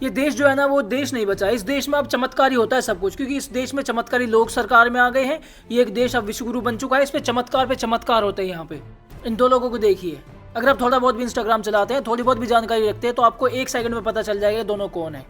ये देश जो है ना वो देश नहीं बचा है। इस देश में अब चमत्कारी होता है सब कुछ, क्योंकि इस देश में चमत्कारी लोग सरकार में आ गए हैं। ये एक देश अब विश्वगुरु बन चुका है। इस पे चमत्कार होते हैं यहाँ पे। इन दो लोगों को देखिए, अगर आप थोड़ा बहुत भी इंस्टाग्राम चलाते हैं, थोड़ी बहुत भी जानकारी रखते हैं, तो आपको एक सेकंड में पता चल जाएगा दोनों कौन है।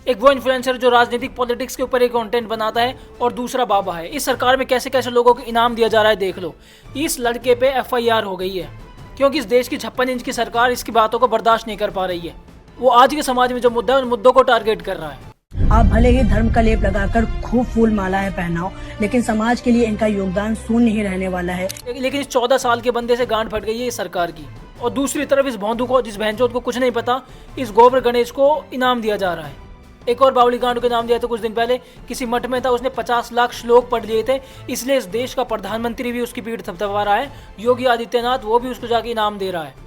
एक वो इन्फ्लुएंसर जो राजनीतिक पॉलिटिक्स के ऊपर एक कंटेंट बनाता है, और दूसरा बाबा है। इस सरकार में कैसे कैसे लोगों को इनाम दिया जा रहा है देख लो। इस लड़के पे FIR हो गई है, क्योंकि इस देश की 56 इंच की सरकार इसकी बातों को बर्दाश्त नहीं कर पा रही है। वो आज के समाज में जो मुद्दा है उन मुद्दों को टारगेट कर रहा है। आप भले ही धर्म का लेप लगाकर खूब फूल मालाएं पहनाओ, लेकिन समाज के लिए इनका योगदान शून्य ही रहने वाला है। लेकिन इस 14 साल के बंदे से गांड फट गई है इस सरकार की। और दूसरी तरफ इस भोंदू को, जिस बहनचोद को कुछ नहीं पता, इस गोबर गणेश को इनाम दिया जा रहा है। एक और बावली गांड को इनाम दिया था कुछ दिन पहले। किसी मठ में था, उसने 50 लाख श्लोक पढ़ लिए थे, इसलिए इस देश का प्रधानमंत्री भी उसकी पीठ थपथपा रहा है। योगी आदित्यनाथ, वो भी उसको जाके इनाम दे रहा है।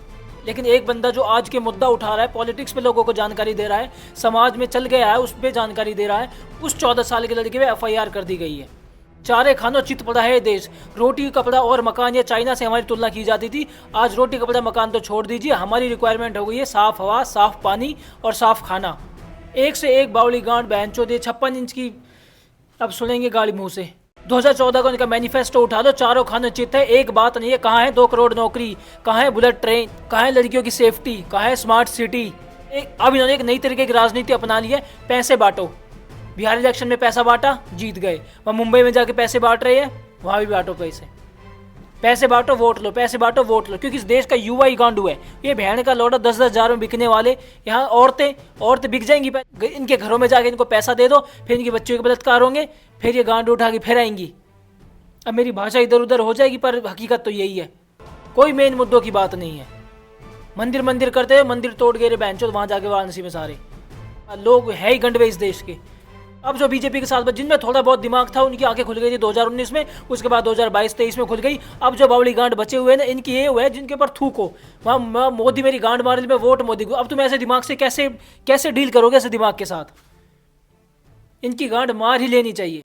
लेकिन एक बंदा जो आज के मुद्दा उठा रहा है, पॉलिटिक्स पे लोगों को जानकारी दे रहा है, समाज में चल गया है, उस पर जानकारी दे रहा है, उस 14 साल के लड़के पे FIR कर दी गई है। चारे खानों चित पड़ा है देश। रोटी कपड़ा और मकान, या चाइना से हमारी तुलना की जाती थी। आज रोटी कपड़ा मकान तो छोड़ दीजिए, हमारी रिक्वायरमेंट हो गई है साफ हवा, साफ पानी और साफ खाना। एक से एक बावली गांड बहनचोद, 56 इंच की। अब सुनेंगे गाली मुंह से। 2014 का उनका मैनिफेस्टो उठा लो, चारों खाने चित है, एक बात नहीं है। कहाँ है 2 करोड़ नौकरी, कहाँ है बुलेट ट्रेन, कहाँ है लड़कियों की सेफ्टी, कहाँ है स्मार्ट सिटी। अब इन्होंने एक नई तरीके की राजनीति अपना ली है, पैसे बांटो। बिहार इलेक्शन में पैसा बांटा, जीत गए। वहाँ मुंबई में जाके पैसे बांट रहे हैं, वहाँ भी बांटो पैसे। पैसे बांटो वोट लो, पैसे बांटो वोट लो, क्योंकि इस देश का युवा ही गांडू है। ये बहन का लौटा 10-10 हज़ार में बिकने वाले। यहाँ औरतें बिक जाएंगी, इनके घरों में जाके इनको पैसा दे दो, फिर इनके बच्चों के बलात्कार होंगे, फिर ये गांड उठा के फिर आएंगी। अब मेरी भाषा इधर उधर हो जाएगी, पर हकीकत तो यही है। कोई मेन मुद्दों की बात नहीं है। मंदिर करते हैं, मंदिर तोड़ गए रे बहनचोद वहाँ जाके वाराणसी में। सारे लोग है ही गंडवे इस देश के। अब जो बीजेपी के साथ जिनमें थोड़ा बहुत दिमाग था, उनकी आंखें खुल गई थी 2019 में, उसके बाद 2022-23 में खुल गई। अब जो बावली गांड बचे हुए हैं ना, इनकी ये हुए जिनके ऊपर थूको, वहाँ मोदी मेरी गांड मार ली, मैं वोट मोदी को। अब तुम ऐसे दिमाग से कैसे डील करोगे, ऐसे दिमाग के साथ? इनकी गांड मार ही लेनी चाहिए।